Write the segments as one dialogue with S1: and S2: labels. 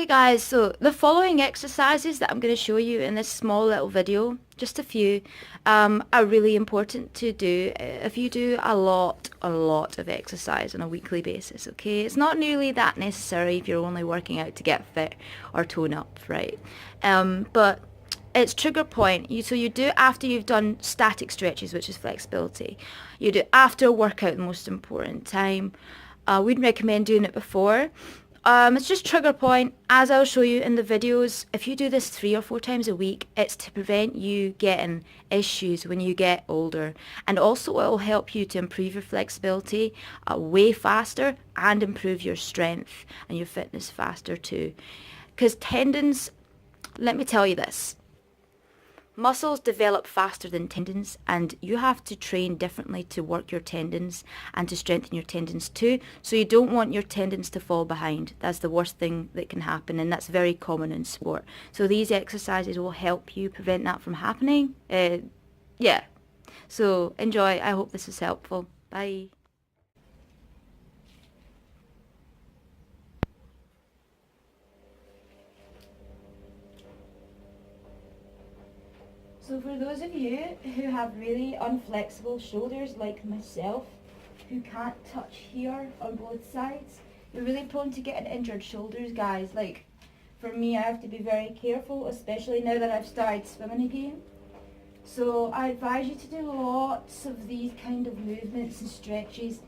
S1: Okay guys, so the following exercises that I'm going to show you in this small little video, just a few, are really important to do if you do a lot of exercise on a weekly basis, okay? It's not nearly that necessary if you're only working out to get fit or tone up, right? But it's trigger point. So you do it after you've done static stretches, which is flexibility. You do it after a workout, the most important time. We'd recommend doing it before. It's just trigger point. As I'll show you in the videos, if you do this 3 or 4 times a week, it's to prevent you getting issues when you get older. And also it will help you to improve your flexibility way faster and improve your strength and your fitness faster too. Because tendons, let me tell you this. Muscles develop faster than tendons, and you have to train differently to work your tendons and to strengthen your tendons too. So you don't want your tendons to fall behind. That's the worst thing that can happen, and that's very common in sport. So these exercises will help you prevent that from happening. Yeah. So enjoy. I hope this is helpful. Bye. So for those of you who have really unflexible shoulders like myself, who can't touch here on both sides, you're really prone to getting injured shoulders, guys. Like, for me, I have to be very careful, especially now that I've started swimming again. So I advise you to do lots of these kind of movements and stretches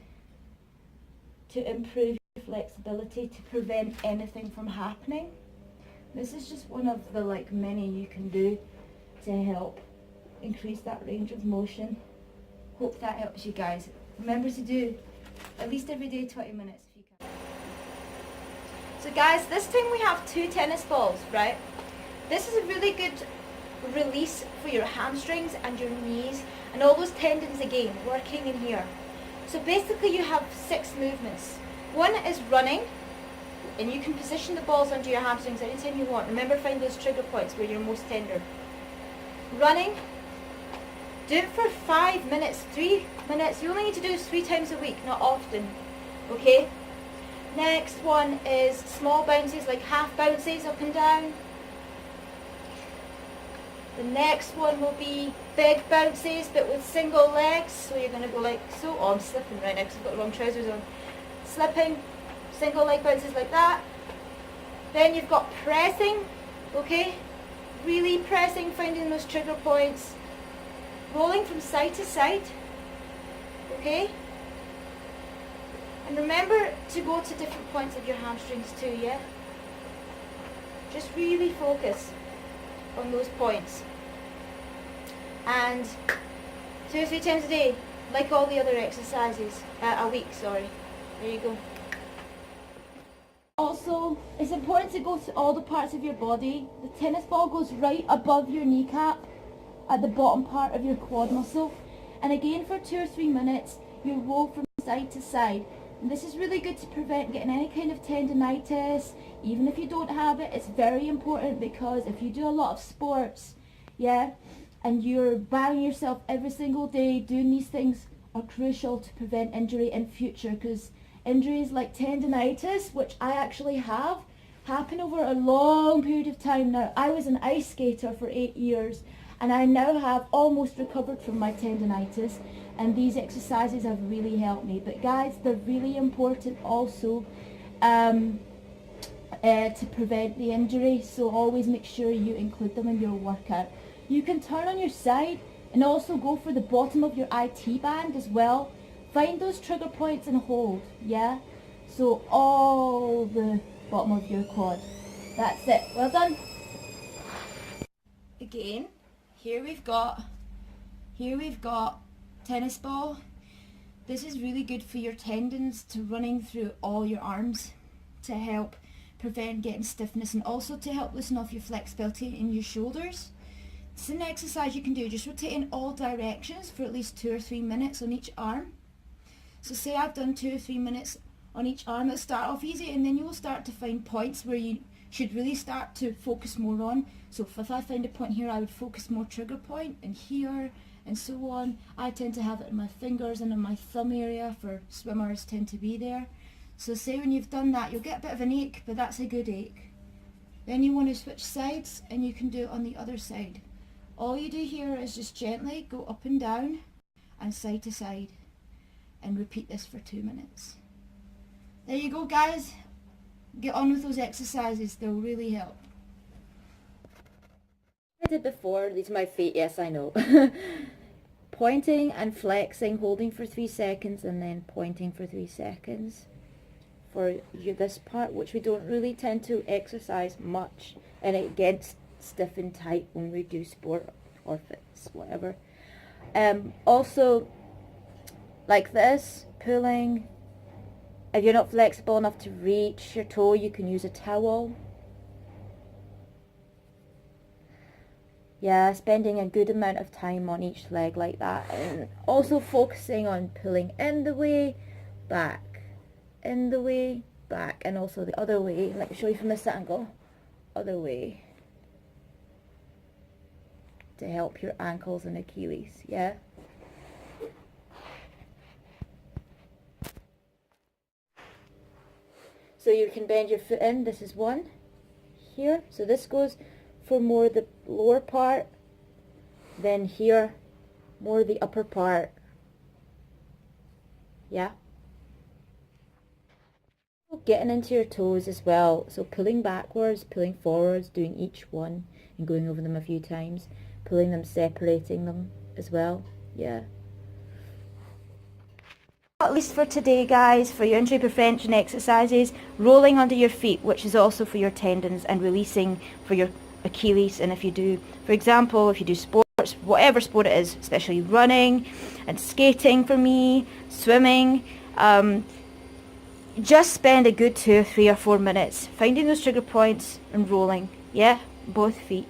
S1: to improve your flexibility, to prevent anything from happening. This is just one of the many you can do to help increase that range of motion. Hope that helps you guys. Remember to do at least every day 20 minutes if you can. So guys, this time we have 2 tennis balls, right? This is a really good release for your hamstrings and your knees and all those tendons again working in here. So basically you have 6 movements. One is running, and you can position the balls under your hamstrings anytime you want. Remember, find those trigger points where you're most tender. Running, do it for 5 minutes, 3 minutes. You only need to do this 3 times a week, not often, okay? Next one is small bounces, like half bounces up and down. The next one will be big bounces, but with single legs. So you're going to go like so. Oh, I'm slipping right now because I've got the wrong trousers on. Slipping, single leg bounces like that. Then you've got pressing, okay? Really pressing, finding those trigger points. Rolling from side to side, okay? And remember to go to different points of your hamstrings too, yeah? Just really focus on those points. And 2 or 3 times a day, like all the other exercises, a week, sorry. There you go. Also, it's important to go to all the parts of your body. The tennis ball goes right above your kneecap at the bottom part of your quad muscle. And again, for 2 or 3 minutes, you roll from side to side. And this is really good to prevent getting any kind of tendinitis. Even if you don't have it, it's very important because if you do a lot of sports, yeah, and you're banging yourself every single day, doing these things are crucial to prevent injury in future, because injuries like tendinitis, which I actually have, happen over a long period of time now. I was an ice skater for 8 years and I now have almost recovered from my tendinitis, and these exercises have really helped me. But guys, they're really important also to prevent the injury, so always make sure you include them in your workout. You can turn on your side and also go for the bottom of your IT band as well. Find those trigger points and hold, yeah? So all the bottom of your quad. That's it. Well done. Again, here we've got tennis ball. This is really good for your tendons to running through all your arms to help prevent getting stiffness and also to help loosen off your flexibility in your shoulders. It's an exercise you can do, just rotate in all directions for at least 2 or 3 minutes on each arm. So say I've done 2 or 3 minutes on each arm. It'll start off easy and then you will start to find points where you should really start to focus more on. So if I find a point here, I would focus more trigger point, and here and so on. I tend to have it in my fingers and in my thumb area, for swimmers tend to be there. So say when you've done that, you'll get a bit of an ache, but that's a good ache. Then you want to switch sides, and you can do it on the other side. All you do here is just gently go up and down and side to side, and repeat this for 2 minutes. There you go, guys. Get on with those exercises. They'll really help.
S2: I did before. These are my feet. Yes, I know. Pointing and flexing, holding for 3 seconds, and then pointing for 3 seconds. For this part, which we don't really tend to exercise much, and it gets stiff and tight when we do sport or fitness, whatever. Also, like this, pulling. If you're not flexible enough to reach your toe, you can use a towel. Yeah, spending a good amount of time on each leg like that. And also focusing on pulling in the way, back, in the way, back, and also the other way. Let me show you from this angle. Other way. To help your ankles and Achilles, yeah? So you can bend your foot in. This is one here. So this goes for more the lower part. Then here, more the upper part. Yeah. Getting into your toes as well. So pulling backwards, pulling forwards, doing each one and going over them a few times. Pulling them, separating them as well. Yeah. At least for today, guys, for your injury prevention exercises, rolling under your feet, which is also for your tendons, and releasing for your Achilles. And if you do, for example, if you do sports, whatever sport it is, especially running and skating for me, swimming, just spend a good 2 or 3 or 4 minutes finding those trigger points and rolling, yeah, both feet.